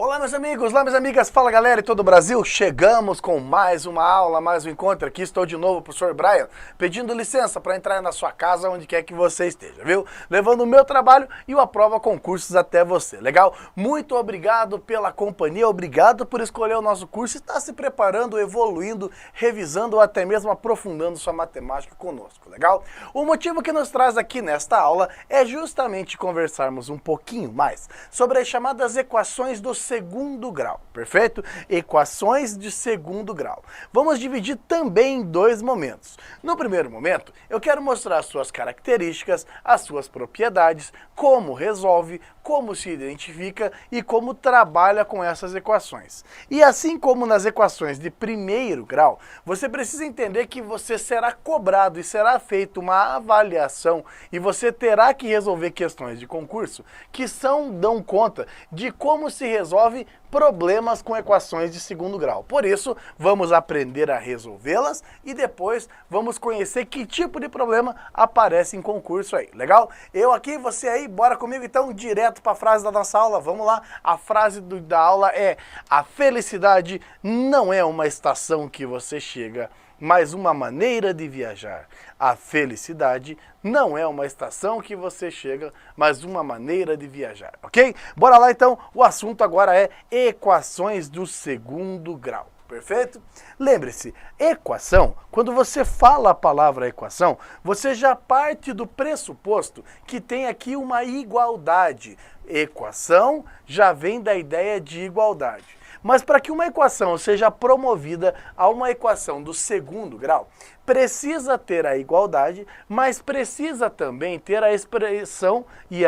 Olá meus amigos, olá minhas amigas, fala galera de todo o Brasil, chegamos com mais uma aula, mais um encontro, aqui estou de novo, professor Brian, pedindo licença para entrar na sua casa, onde quer que você esteja, viu? Levando o meu trabalho e o Aprova Concursos até você, legal? Muito obrigado pela companhia, obrigado por escolher o nosso curso e estar se preparando, evoluindo, revisando ou até mesmo aprofundando sua matemática conosco, legal? O motivo que nos traz aqui nesta aula é justamente conversarmos um pouquinho mais sobre as chamadas equações do segundo grau, perfeito? Equações de segundo grau. Vamos dividir também em dois momentos. No primeiro momento, eu quero mostrar as suas características, as suas propriedades, como resolve, como se identifica e como trabalha com essas equações. E assim como nas equações de primeiro grau, você precisa entender que você será cobrado e será feita uma avaliação e você terá que resolver questões de concurso que dão conta de como se resolve problemas com equações de segundo grau. Por isso, vamos aprender a resolvê-las e depois vamos conhecer que tipo de problema aparece em concurso aí, legal? Eu aqui, você aí, bora comigo então direto para a frase da nossa aula, vamos lá? A frase da aula é: a felicidade não é uma estação que você chega, mas uma maneira de viajar. A felicidade não é uma estação que você chega, mas uma maneira de viajar, ok? Bora lá então, o assunto agora é equações do segundo grau, perfeito? Lembre-se, equação, quando você fala a palavra equação, você já parte do pressuposto que tem aqui uma igualdade. Equação já vem da ideia de igualdade. Mas para que uma equação seja promovida a uma equação do segundo grau, precisa ter a igualdade, mas precisa também ter a expressão e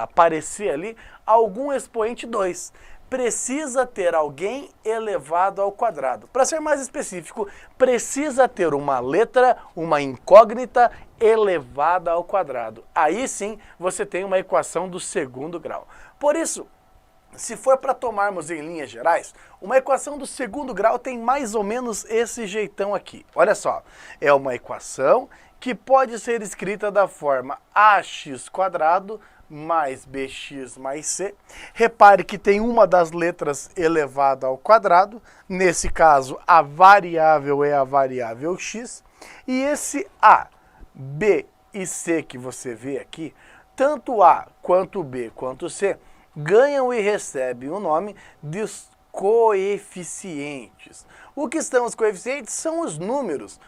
aparecer ali algum expoente 2. Precisa ter alguém elevado ao quadrado. Para ser mais específico, precisa ter uma letra, uma incógnita elevada ao quadrado. Aí sim você tem uma equação do segundo grau. Por isso, se for para tomarmos em linhas gerais, uma equação do segundo grau tem mais ou menos esse jeitão aqui. Olha só, é uma equação que pode ser escrita da forma ax² mais bx mais c. Repare que tem uma das letras elevada ao quadrado, nesse caso a variável é a variável x, e esse a, b e c que você vê aqui, tanto a quanto b quanto c, ganham e recebem o nome de coeficientes. O que são os coeficientes? São os números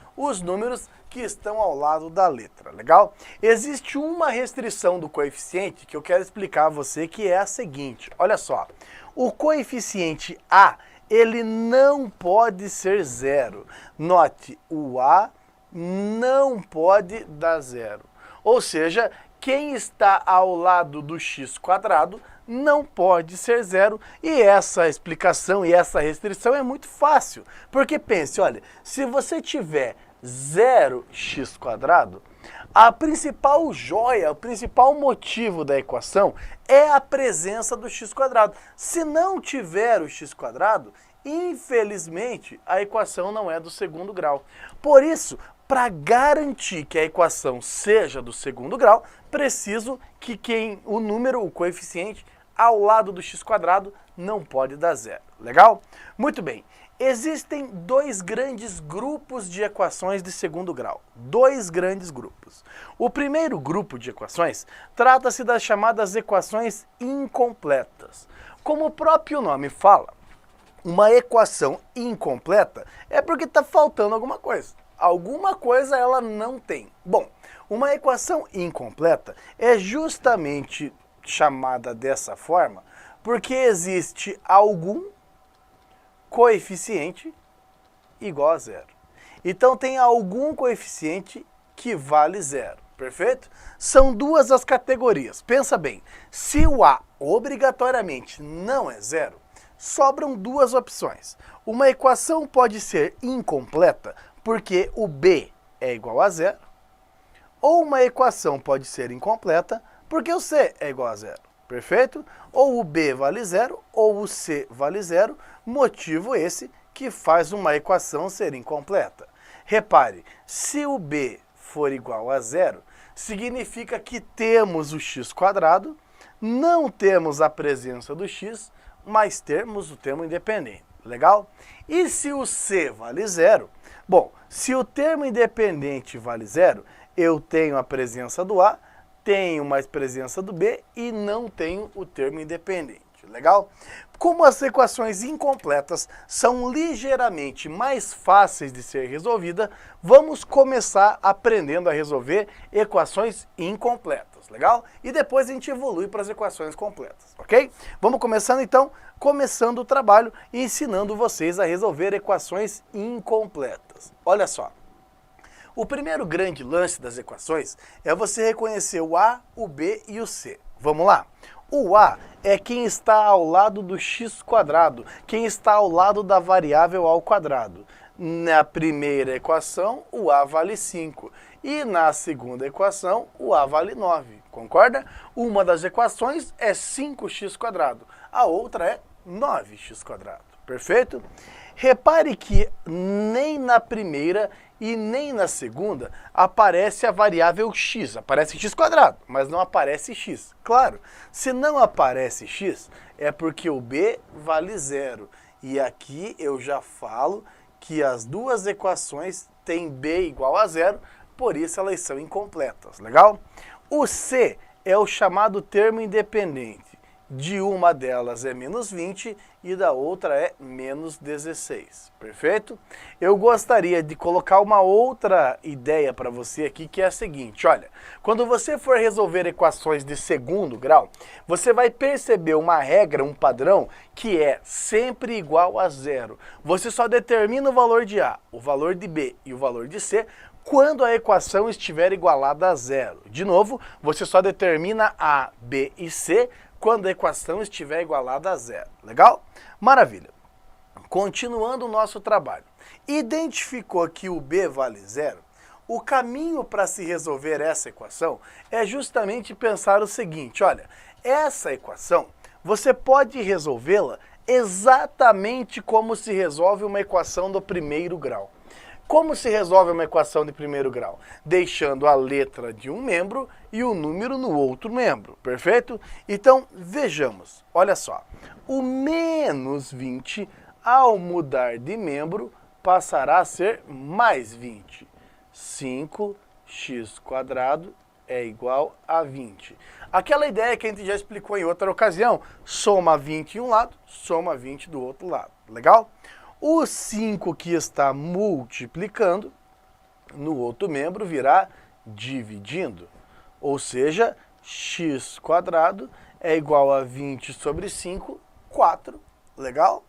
que estão ao lado da letra, legal? Existe uma restrição do coeficiente que eu quero explicar a você, que é a seguinte, olha só, o coeficiente a, ele não pode ser zero. Note, o a não pode dar zero, ou seja, quem está ao lado do x² não pode ser zero, e essa explicação e essa restrição é muito fácil, porque pense, olha, se você tiver 0x², a principal joia, o principal motivo da equação é a presença do x². Se não tiver o x², infelizmente a equação não é do segundo grau. Por isso, para garantir que a equação seja do segundo grau, preciso que o número, o coeficiente, ao lado do x² não pode dar zero. Legal? Muito bem. Existem dois grandes grupos de equações de segundo grau. Dois grandes grupos. O primeiro grupo de equações trata-se das chamadas equações incompletas. Como o próprio nome fala, uma equação incompleta é porque está faltando alguma coisa. Alguma coisa ela não tem. Bom, uma equação incompleta é justamente chamada dessa forma porque existe algum coeficiente igual a zero. Então tem algum coeficiente que vale zero, perfeito? São duas as categorias. Pensa bem, se o a obrigatoriamente não é zero, sobram duas opções. Uma equação pode ser incompleta porque o b é igual a zero, ou uma equação pode ser incompleta porque o c é igual a zero, perfeito? Ou o b vale zero, ou o c vale zero, motivo esse que faz uma equação ser incompleta. Repare, se o b for igual a zero, significa que temos o x², não temos a presença do x, mas temos o termo independente. Legal? E se o c vale zero? Bom, se o termo independente vale zero, eu tenho a presença do a, tenho mais presença do b e não tenho o termo independente. Legal? Como as equações incompletas são ligeiramente mais fáceis de ser resolvidas, vamos começar aprendendo a resolver equações incompletas. Legal? E depois a gente evolui para as equações completas, ok? Vamos começando então, começando o trabalho e ensinando vocês a resolver equações incompletas. Olha só. O primeiro grande lance das equações é você reconhecer o a, o b e o c. Vamos lá? O a é quem está ao lado do x quadrado, quem está ao lado da variável ao quadrado. Na primeira equação, o a vale 5. E na segunda equação, o a vale 9. Concorda? Uma das equações é 5x quadrado, a outra é 9x quadrado. Perfeito? Repare que nem na primeira e nem na segunda aparece a variável x. Aparece x quadrado, mas não aparece x. Claro, se não aparece x, é porque o b vale zero. E aqui eu já falo que as duas equações têm b igual a zero, por isso elas são incompletas. Legal? O c é o chamado termo independente. De uma delas é menos 20 e da outra é menos 16. Perfeito? Eu gostaria de colocar uma outra ideia para você aqui, que é a seguinte. Olha, quando você for resolver equações de segundo grau, você vai perceber uma regra, um padrão, que é sempre igual a zero. Você só determina o valor de a, o valor de b e o valor de c quando a equação estiver igualada a zero. De novo, você só determina a, b e c quando a equação estiver igualada a zero. Legal? Maravilha. Continuando o nosso trabalho. Identificou que o b vale zero? O caminho para se resolver essa equação é justamente pensar o seguinte, olha, essa equação você pode resolvê-la exatamente como se resolve uma equação do primeiro grau. Como se resolve uma equação de primeiro grau? Deixando a letra de um membro e o número no outro membro, perfeito? Então, vejamos, olha só, o menos 20, ao mudar de membro, passará a ser mais 20. 5x quadrado é igual a 20. Aquela ideia que a gente já explicou em outra ocasião, soma 20 de um lado, soma 20 do outro lado, legal? O 5 que está multiplicando no outro membro virá dividindo. Ou seja, x quadrado é igual a 20 sobre 5, 4. Legal?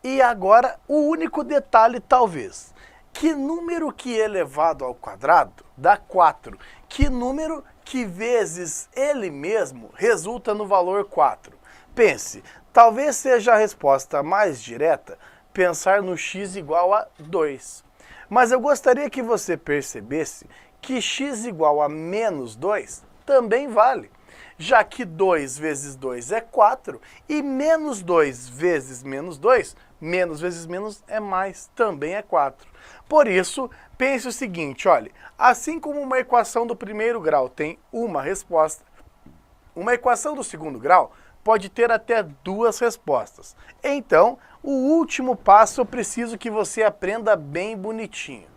E agora, o único detalhe talvez. Que número que elevado ao quadrado dá 4? Que número que vezes ele mesmo resulta no valor 4? Pense, talvez seja a resposta mais direta pensar no x igual a 2. Mas eu gostaria que você percebesse que x igual a menos 2 também vale, já que 2 vezes 2 é 4 e menos 2 vezes menos 2, menos vezes menos é mais, também é 4. Por isso, pense o seguinte, olha, assim como uma equação do primeiro grau tem uma resposta, uma equação do segundo grau pode ter até duas respostas. Então, o último passo eu preciso que você aprenda bem bonitinho.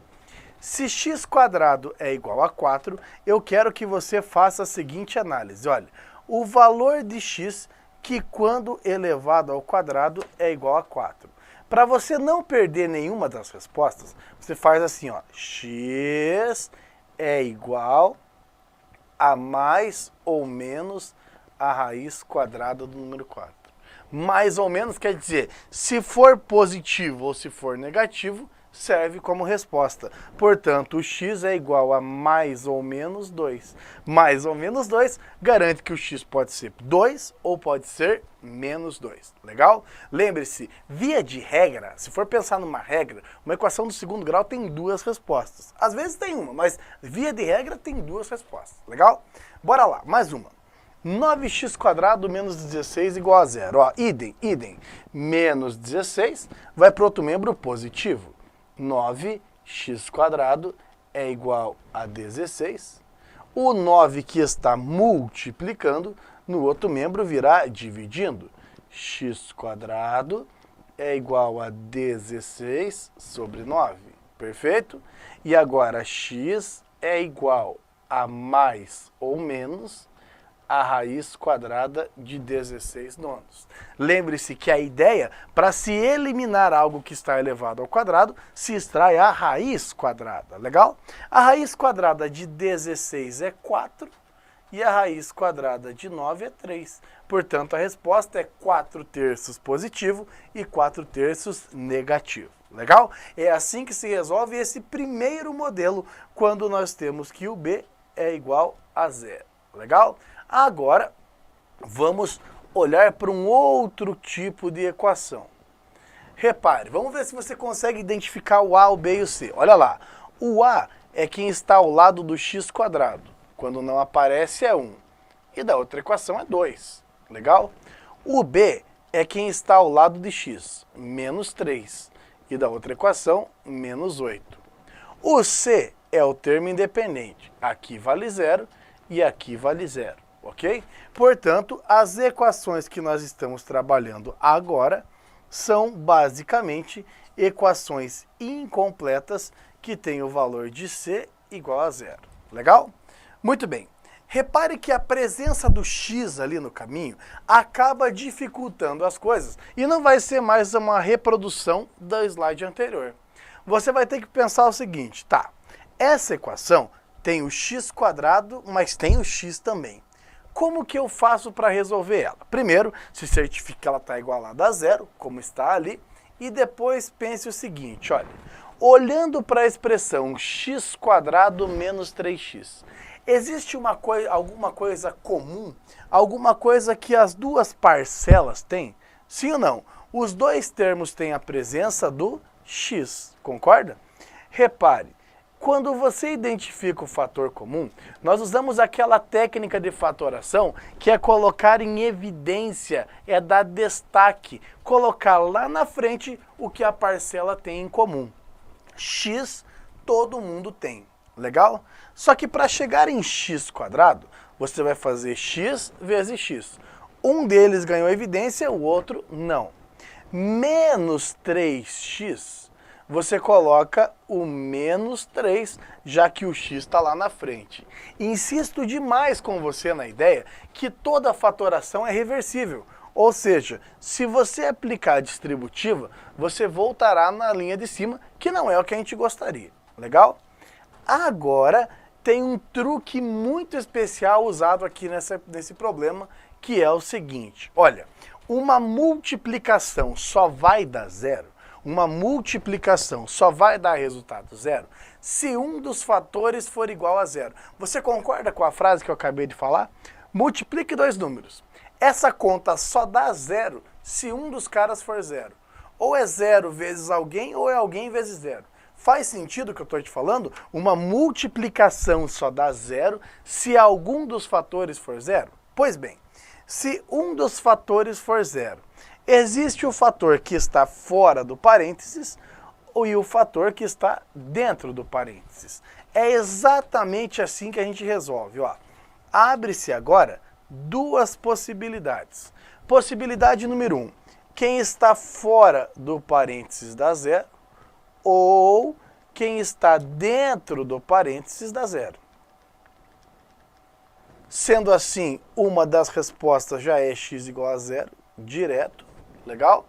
Se x quadrado é igual a 4, eu quero que você faça a seguinte análise. Olha, o valor de x que quando elevado ao quadrado é igual a 4. Para você não perder nenhuma das respostas, você faz assim, ó, x é igual a mais ou menos a raiz quadrada do número 4. Mais ou menos quer dizer, se for positivo ou se for negativo, serve como resposta. Portanto, o x é igual a mais ou menos 2. Mais ou menos 2 garante que o x pode ser 2 ou pode ser menos 2. Legal? Lembre-se, via de regra, se for pensar numa regra, uma equação do segundo grau tem duas respostas. Às vezes tem uma, mas via de regra tem duas respostas. Legal? Bora lá, mais uma. 9x quadrado menos 16 igual a zero. Ó, idem. Menos 16 vai para outro membro positivo. 9x quadrado é igual a 16. O 9 que está multiplicando no outro membro virá dividindo. X² é igual a 16 sobre 9, perfeito? E agora x é igual a mais ou menos a raiz quadrada de 16 nonos. Lembre-se que a ideia, para se eliminar algo que está elevado ao quadrado, se extrai a raiz quadrada, legal? A raiz quadrada de 16 é 4 e a raiz quadrada de 9 é 3. Portanto, a resposta é 4/3 positivo e 4/3 negativo. Legal? É assim que se resolve esse primeiro modelo quando nós temos que o b é igual a 0. Legal? Agora, vamos olhar para um outro tipo de equação. Repare, vamos ver se você consegue identificar o a, o b e o c. Olha lá, o a é quem está ao lado do x². Quando não aparece é 1. E da outra equação é 2. Legal? O b é quem está ao lado de x, menos 3. E da outra equação, menos 8. O c é o termo independente. Aqui vale 0 e aqui vale 0. Ok? Portanto, as equações que nós estamos trabalhando agora são basicamente equações incompletas que têm o valor de c igual a 0. Legal? Muito bem. Repare que a presença do x ali no caminho acaba dificultando as coisas e não vai ser mais uma reprodução do slide anterior. Você vai ter que pensar o seguinte, tá, essa equação tem o x², mas tem o x também. Como que eu faço para resolver ela? Primeiro, se certifique que ela está igualada a 0, como está ali, e depois pense o seguinte, olha, olhando para a expressão x² menos 3x, existe alguma coisa comum, alguma coisa que as duas parcelas têm? Sim ou não? Os dois termos têm a presença do x, concorda? Repare, quando você identifica o fator comum, nós usamos aquela técnica de fatoração que é colocar em evidência, é dar destaque, colocar lá na frente o que a parcela tem em comum. X todo mundo tem, legal? Só que para chegar em x², você vai fazer x vezes x. Um deles ganhou evidência, o outro não. Menos 3x, você coloca o menos 3, já que o x está lá na frente. Insisto demais com você na ideia que toda fatoração é reversível. Ou seja, se você aplicar a distributiva, você voltará na linha de cima, que não é o que a gente gostaria. Legal? Agora, tem um truque muito especial usado aqui nesse problema, que é o seguinte. Olha, uma multiplicação só vai dar 0. Uma multiplicação só vai dar resultado 0 se um dos fatores for igual a 0. Você concorda com a frase que eu acabei de falar? Multiplique dois números. Essa conta só dá 0 se um dos caras for 0. Ou é 0 vezes alguém, ou é alguém vezes 0. Faz sentido o que eu estou te falando? Uma multiplicação só dá 0 se algum dos fatores for 0? Pois bem, se um dos fatores for 0, existe o fator que está fora do parênteses e o fator que está dentro do parênteses. É exatamente assim que a gente resolve. Abre-se agora duas possibilidades. Possibilidade número 1, quem está fora do parênteses dá 0, ou quem está dentro do parênteses dá 0. Sendo assim, uma das respostas já é x igual a 0, direto, legal?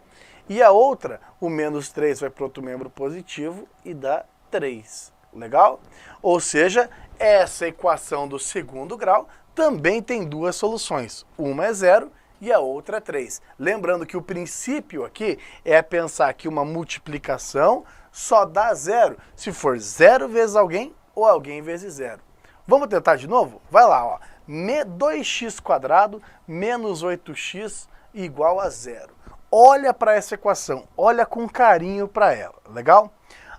E a outra, o menos 3 vai para outro membro positivo e dá 3, legal? Ou seja, essa equação do segundo grau também tem duas soluções. Uma é 0 e a outra é 3. Lembrando que o princípio aqui é pensar que uma multiplicação só dá 0 se for 0 vezes alguém ou alguém vezes 0. Vamos tentar de novo? Vai lá, 2x² menos 8x igual a 0. Olha para essa equação, olha com carinho para ela, legal?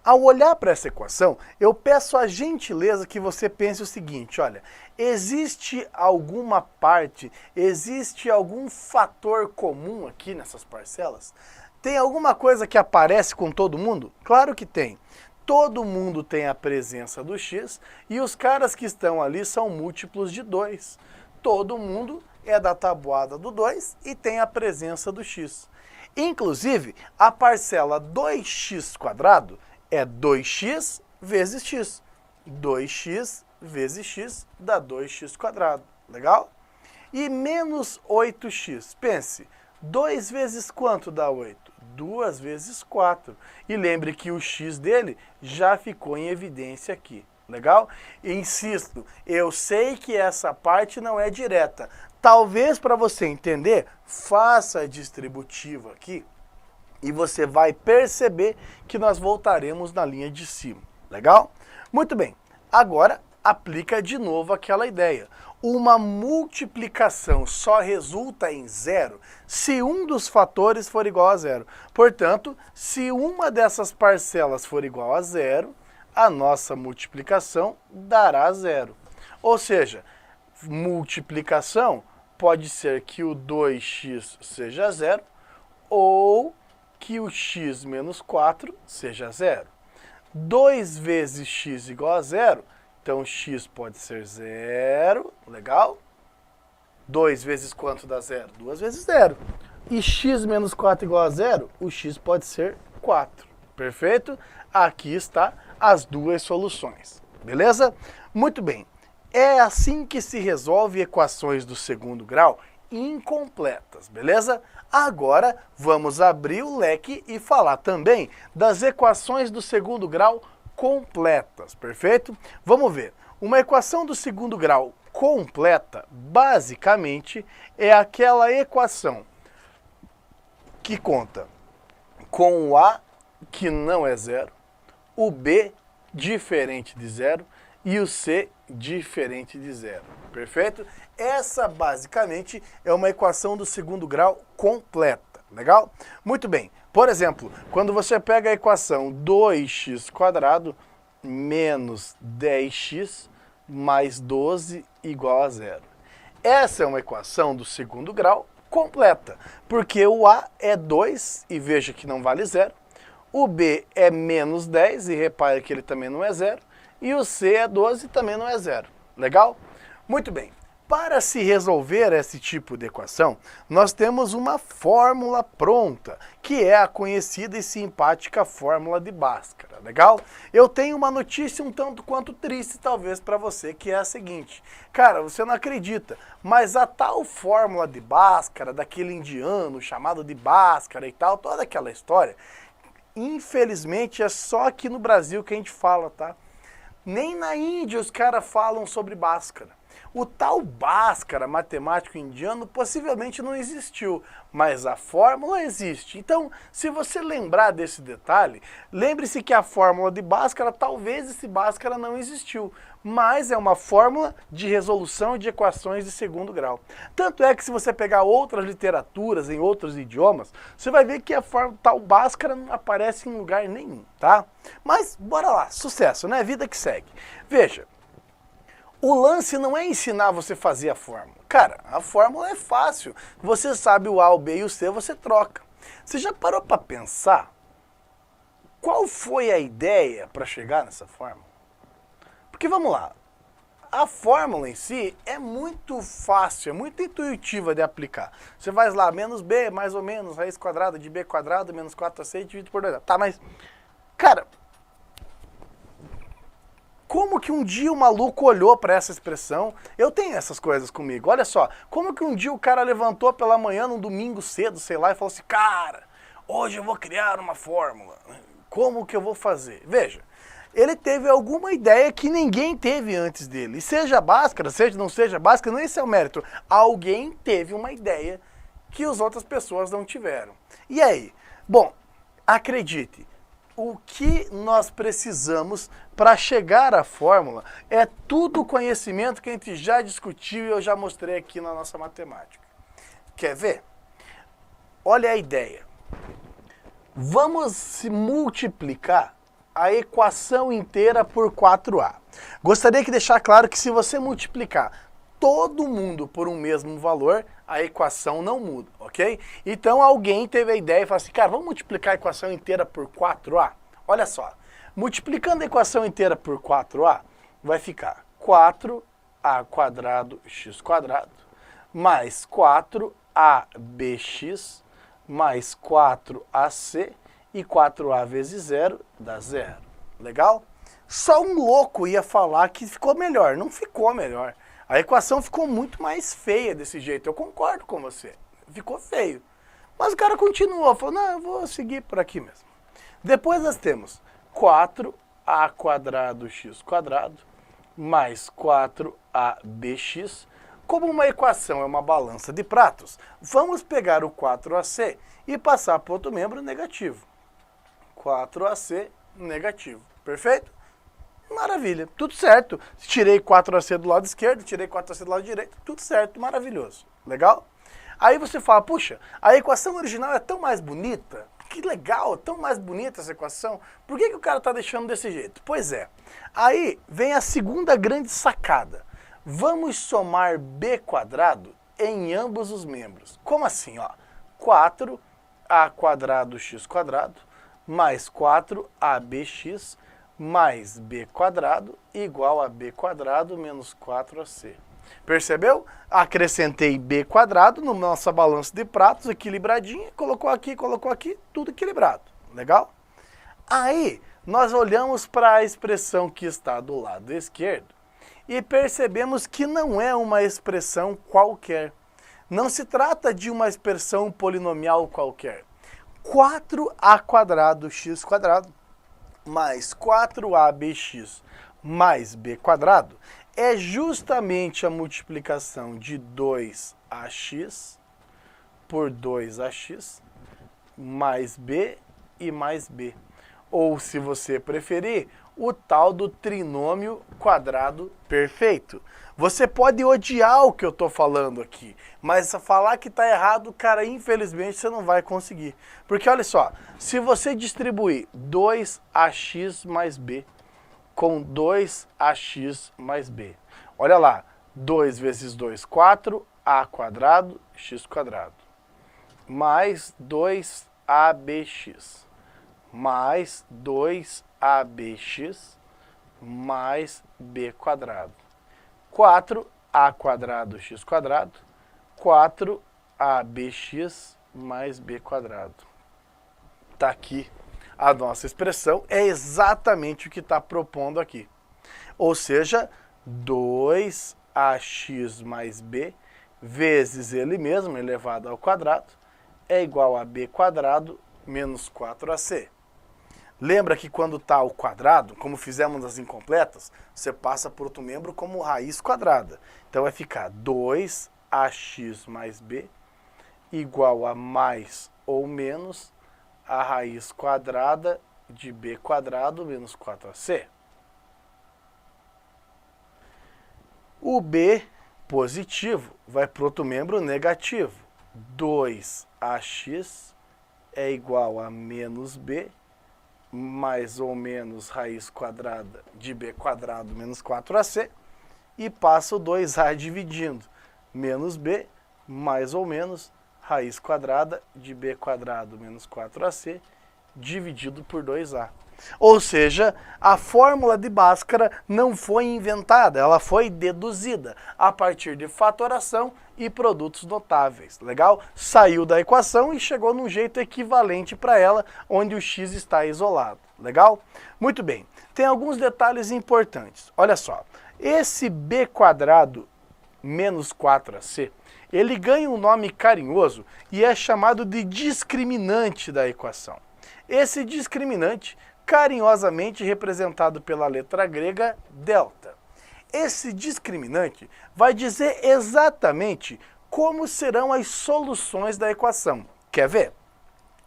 Ao olhar para essa equação, eu peço a gentileza que você pense o seguinte, olha, existe alguma parte, existe algum fator comum aqui nessas parcelas? Tem alguma coisa que aparece com todo mundo? Claro que tem. Todo mundo tem a presença do x e os caras que estão ali são múltiplos de 2. Todo mundo é da tabuada do 2 e tem a presença do x. Inclusive, a parcela 2x² é 2x vezes x. 2x vezes x dá 2x². Legal? E menos 8x. Pense, 2 vezes quanto dá 8? 2 vezes 4. E lembre que o x dele já ficou em evidência aqui. Legal? Insisto, eu sei que essa parte não é direta. Talvez para você entender, faça a distributiva aqui e você vai perceber que nós voltaremos na linha de cima. Legal? Muito bem. Agora, aplica de novo aquela ideia. Uma multiplicação só resulta em zero se um dos fatores for igual a zero. Portanto, se uma dessas parcelas for igual a zero, a nossa multiplicação dará zero. Ou seja, multiplicação pode ser que o 2x seja zero ou que o x menos 4 seja zero. 2 vezes x igual a zero, então x pode ser zero, legal? 2 vezes quanto dá zero? 2 vezes zero. E x menos 4 igual a zero, o x pode ser 4. Perfeito? Aqui está as duas soluções. Beleza? Muito bem. É assim que se resolve equações do segundo grau incompletas, beleza? Agora vamos abrir o leque e falar também das equações do segundo grau completas, perfeito? Vamos ver. Uma equação do segundo grau completa, basicamente, é aquela equação que conta com o A, que não é zero, o B diferente de zero e o C diferente de zero. Perfeito? Essa, basicamente, é uma equação do segundo grau completa. Legal? Muito bem. Por exemplo, quando você pega a equação 2x² menos 10x mais 12 igual a zero. Essa é uma equação do segundo grau completa, porque o A é 2, e veja que não vale zero. O B é menos 10, e repare que ele também não é zero. E o C é 12 e também não é zero. Legal? Muito bem. Para se resolver esse tipo de equação, nós temos uma fórmula pronta, que é a conhecida e simpática fórmula de Bhaskara. Legal? Eu tenho uma notícia um tanto quanto triste, talvez, para você, que é a seguinte. Cara, você não acredita, mas a tal fórmula de Bhaskara, daquele indiano chamado de Bhaskara e tal, toda aquela história, infelizmente é só aqui no Brasil que a gente fala, tá? Nem na Índia os caras falam sobre Bhaskara. O tal Bhaskara, matemático indiano, possivelmente não existiu, mas a fórmula existe. Então, se você lembrar desse detalhe, lembre-se que a fórmula de Bhaskara, talvez esse Bhaskara não existiu, mas é uma fórmula de resolução de equações de segundo grau. Tanto é que se você pegar outras literaturas em outros idiomas, você vai ver que a fórmula tal Bhaskara não aparece em lugar nenhum, tá? Mas, bora lá, sucesso, né? Vida que segue. Veja. O lance não é ensinar você a fazer a fórmula. Cara, a fórmula é fácil. Você sabe o A, o B e o C, você troca. Você já parou para pensar qual foi a ideia para chegar nessa fórmula? Porque vamos lá, a fórmula em si é muito fácil, é muito intuitiva de aplicar. Você vai lá, menos B, mais ou menos, raiz quadrada de B² menos 4AC dividido por 2A. Tá, mas, cara, como que um dia o maluco olhou para essa expressão? Eu tenho essas coisas comigo, olha só. Como que um dia o cara levantou pela manhã, num domingo cedo, sei lá, e falou assim, cara, hoje eu vou criar uma fórmula. Como que eu vou fazer? Veja, ele teve alguma ideia que ninguém teve antes dele. E seja Bhaskara, seja não seja Bhaskara, não esse é o mérito. Alguém teve uma ideia que as outras pessoas não tiveram. E aí? Bom, acredite. O que nós precisamos para chegar à fórmula é tudo o conhecimento que a gente já discutiu e eu já mostrei aqui na nossa matemática. Quer ver? Olha a ideia. Vamos se multiplicar a equação inteira por 4A. Gostaria de deixar claro que se você multiplicar todo mundo por um mesmo valor, a equação não muda, ok? Então alguém teve a ideia e falou assim, cara, vamos multiplicar a equação inteira por 4A? Olha só, multiplicando a equação inteira por 4A, vai ficar 4A² x² mais 4abx mais 4ac e 4a vezes 0 dá 0. Legal? Só um louco ia falar que ficou melhor. Não ficou melhor. A equação ficou muito mais feia desse jeito. Eu concordo com você. Ficou feio. Mas o cara continuou. Falou, não, eu vou seguir por aqui mesmo. Depois nós temos 4a quadrado x quadrado mais 4abx. Como uma equação é uma balança de pratos, vamos pegar o 4ac e passar para outro membro negativo. 4ac negativo. Perfeito? Maravilha. Tudo certo. Tirei 4ac do lado esquerdo, tirei 4ac do lado direito. Tudo certo. Maravilhoso. Legal? Aí você fala, puxa, a equação original é tão mais bonita. Que legal, tão mais bonita essa equação. Por que o cara está deixando desse jeito? Pois é. Aí vem a segunda grande sacada. Vamos somar b quadrado em ambos os membros. Como assim? Ó? 4a quadrado x quadrado mais 4abx mais b quadrado igual a b quadrado menos 4ac. Percebeu? Acrescentei b quadrado no nossa balança de pratos, equilibradinha, colocou aqui, tudo equilibrado. Legal? Aí, nós olhamos para a expressão que está do lado esquerdo e percebemos que não é uma expressão qualquer. Não se trata de uma expressão polinomial qualquer. 4a quadrado x quadrado mais 4abx mais b quadrado é justamente a multiplicação de 2ax por 2ax mais b e mais b. Ou, se você preferir, o tal do trinômio quadrado perfeito. Você pode odiar o que eu estou falando aqui, mas falar que está errado, cara, infelizmente você não vai conseguir. Porque olha só, se você distribuir 2ax mais b com 2ax mais b, olha lá, 2 vezes 2, 4a quadrado, x quadrado, mais 2abx, mais 2abx mais b quadrado. 4a quadrado x quadrado, 4abx mais b quadrado. Está aqui a nossa expressão, é exatamente o que está propondo aqui. Ou seja, 2ax mais b vezes ele mesmo, elevado ao quadrado, é igual a b quadrado menos 4ac. Lembra que quando está ao quadrado, como fizemos nas incompletas, você passa por outro membro como raiz quadrada. Então vai ficar 2ax mais b igual a mais ou menos a raiz quadrada de b quadrado menos 4ac. O b positivo vai para outro membro negativo. 2ax é igual a menos b mais ou menos raiz quadrada de b quadrado menos 4ac, e passa o 2a dividindo, menos b mais ou menos raiz quadrada de b quadrado menos 4ac dividido por 2a. Ou seja, a fórmula de Bhaskara não foi inventada, ela foi deduzida a partir de fatoração e produtos notáveis. Legal? Saiu da equação e chegou num jeito equivalente para ela, onde o x está isolado. Legal? Muito bem. Tem alguns detalhes importantes. Olha só, esse b quadrado menos 4ac, ele ganha um nome carinhoso e é chamado de discriminante da equação. Esse discriminante, carinhosamente representado pela letra grega delta. Esse discriminante vai dizer exatamente como serão as soluções da equação. Quer ver?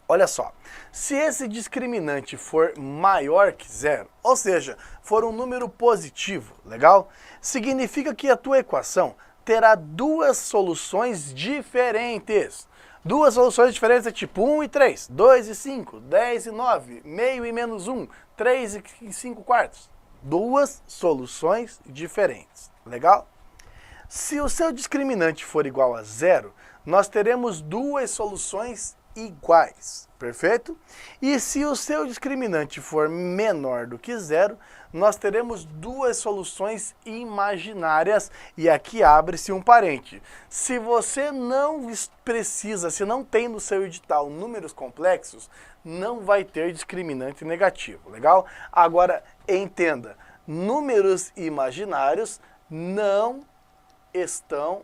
Olha só, se esse discriminante for maior que zero, ou seja, for um número positivo, legal? Significa que a tua equação terá duas soluções diferentes. Duas soluções diferentes é tipo 1 e 3, 2 e 5, 10 e 9, meio e menos 1, 3 e 5 quartos. Duas soluções diferentes. Legal? Se o seu discriminante for igual a zero, nós teremos duas soluções iguais, perfeito? E se o seu discriminante for menor do que zero, nós teremos duas soluções imaginárias e aqui abre-se um parente. Se você não precisa, se não tem no seu edital números complexos, não vai ter discriminante negativo, legal? Agora, entenda, números imaginários não estão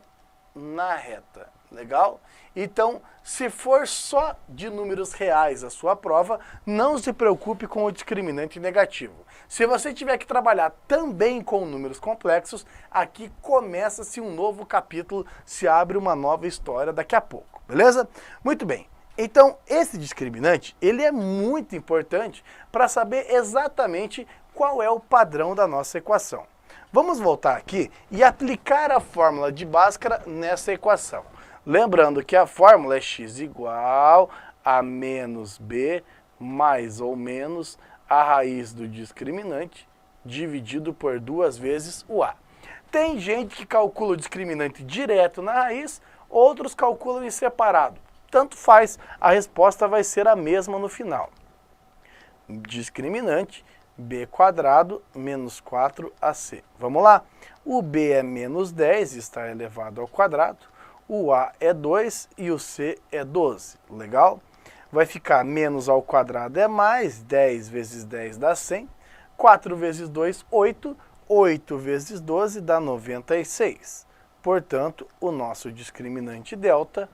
na reta, legal? Então, se for só de números reais a sua prova, não se preocupe com o discriminante negativo. Se você tiver que trabalhar também com números complexos, aqui começa-se um novo capítulo, se abre uma nova história daqui a pouco, beleza? Muito bem. Então, esse discriminante, ele é muito importante para saber exatamente qual é o padrão da nossa equação. Vamos voltar aqui e aplicar a fórmula de Bhaskara nessa equação. Lembrando que a fórmula é x igual a menos b mais ou menos a raiz do discriminante dividido por 2 vezes o a. Tem gente que calcula o discriminante direto na raiz, outros calculam em separado. Tanto faz, a resposta vai ser a mesma no final. Discriminante b² menos 4ac. Vamos lá? O b é menos 10, está elevado ao quadrado. O a é 2 e o c é 12. Legal? Vai ficar menos ao quadrado é mais, 10 vezes 10 dá 100. 4 vezes 2, 8. 8 vezes 12 dá 96. Portanto, o nosso discriminante delta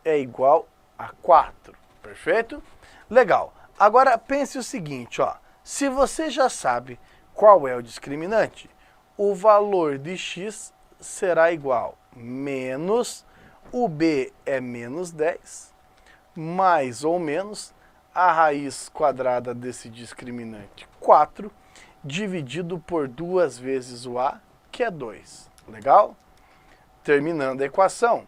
é igual a 4. Perfeito? Legal. Agora pense o seguinte, ó. Se você já sabe qual é o discriminante, o valor de x será igual a menos, o b é menos 10, mais ou menos a raiz quadrada desse discriminante 4, dividido por 2 vezes o a, que é 2. Legal? Terminando a equação,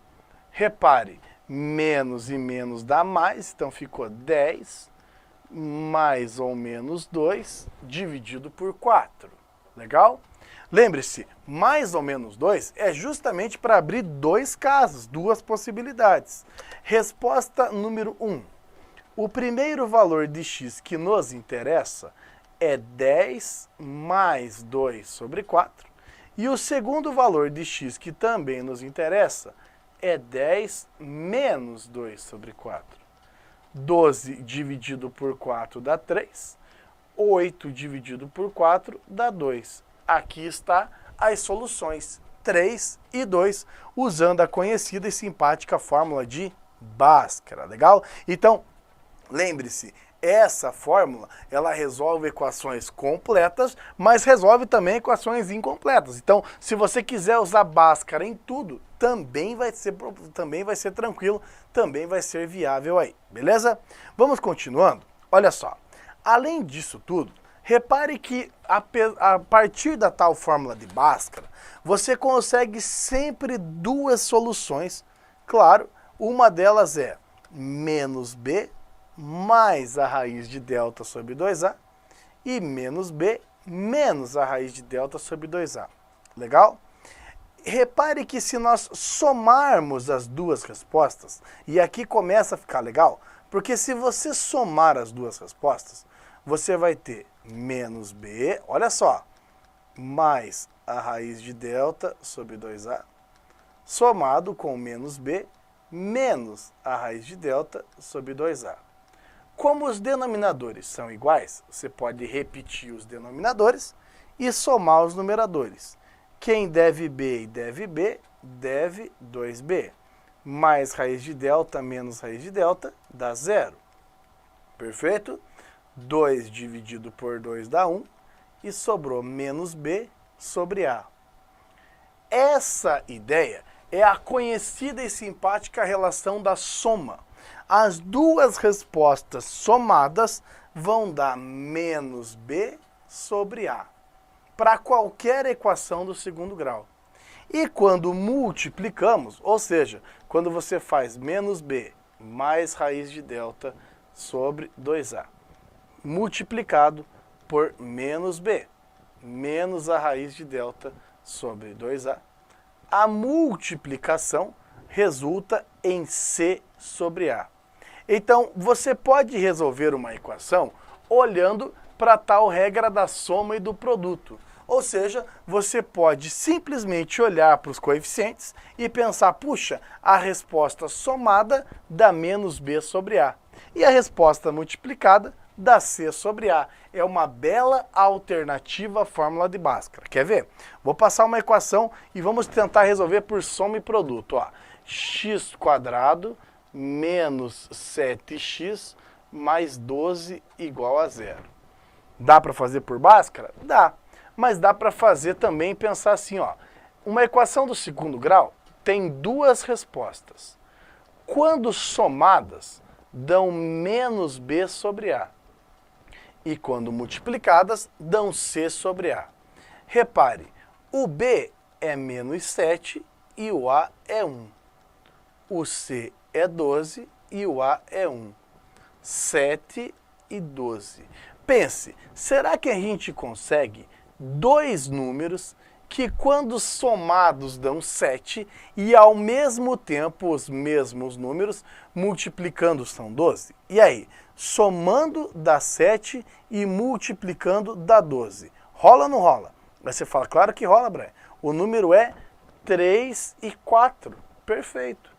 repare, menos e menos dá mais, então ficou 10 mais ou menos 2 dividido por 4. Legal? Lembre-se, mais ou menos 2 é justamente para abrir dois casos, duas possibilidades. Resposta número 1. O primeiro valor de x que nos interessa é 10 mais 2 sobre 4. E o segundo valor de x que também nos interessa é 10 menos 2 sobre 4. 12 dividido por 4 dá 3. 8 dividido por 4 dá 2. Aqui está as soluções 3 e 2, usando a conhecida e simpática fórmula de Bhaskara, legal? Então, lembre-se, essa fórmula, ela resolve equações completas, mas resolve também equações incompletas. Então, se você quiser usar Bhaskara em tudo, também vai ser tranquilo, também vai ser viável aí, beleza? Vamos continuando? Olha só, além disso tudo, repare que a partir da tal fórmula de Bhaskara, você consegue sempre duas soluções. Claro, uma delas é menos b mais a raiz de delta sobre 2a e menos b menos a raiz de delta sobre 2a. Legal? Repare que se nós somarmos as duas respostas, e aqui começa a ficar legal, porque se você somar as duas respostas, você vai ter menos b, olha só, mais a raiz de delta sobre 2a, somado com menos b, menos a raiz de delta sobre 2a. Como os denominadores são iguais, você pode repetir os denominadores e somar os numeradores. Quem deve b e deve b, deve 2b. Mais raiz de delta menos raiz de delta dá 0. Perfeito? 2 dividido por 2 dá 1 e sobrou menos b sobre a. Essa ideia é a conhecida e simpática relação da soma. As duas respostas somadas vão dar menos b sobre a, para qualquer equação do segundo grau. E quando multiplicamos, ou seja, quando você faz menos b mais raiz de delta sobre 2a, multiplicado por menos b, menos a raiz de delta sobre 2a, a multiplicação resulta em c sobre a. Então, você pode resolver uma equação olhando para tal regra da soma e do produto. Ou seja, você pode simplesmente olhar para os coeficientes e pensar, puxa, a resposta somada dá menos b sobre a. E a resposta multiplicada dá c sobre a. É uma bela alternativa à fórmula de Bhaskara. Quer ver? Vou passar uma equação e vamos tentar resolver por soma e produto. Ó, x² menos 7x mais 12 igual a zero. Dá para fazer por Bhaskara? Dá. Mas dá para fazer também pensar assim, ó. Uma equação do segundo grau tem duas respostas. Quando somadas, dão menos b sobre a. E quando multiplicadas, dão c sobre a. Repare, o b é menos 7 e o a é 1. O c é 12 e o a é 1. 7 e 12. Pense, será que a gente consegue dois números que quando somados dão 7 e ao mesmo tempo os mesmos números multiplicando são 12? E aí, somando dá 7 e multiplicando dá 12. Rola ou não rola? Aí você fala, claro que rola, Brian. O número é 3 e 4. Perfeito.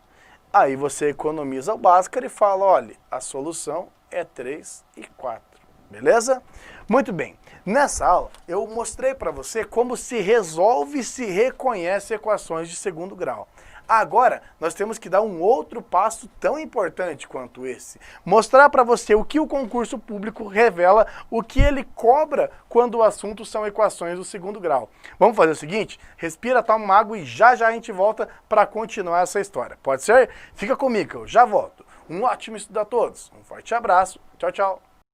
Aí você economiza o Bhaskara e fala, olha, a solução é 3 e 4. Beleza? Muito bem. Nessa aula, eu mostrei para você como se resolve e se reconhece equações de segundo grau. Agora, nós temos que dar um outro passo tão importante quanto esse. Mostrar para você o que o concurso público revela, o que ele cobra quando o assunto são equações do segundo grau. Vamos fazer o seguinte? Respira, toma uma água e já a gente volta para continuar essa história. Pode ser? Fica comigo, eu já volto. Um ótimo estudo a todos. Um forte abraço. Tchau, tchau.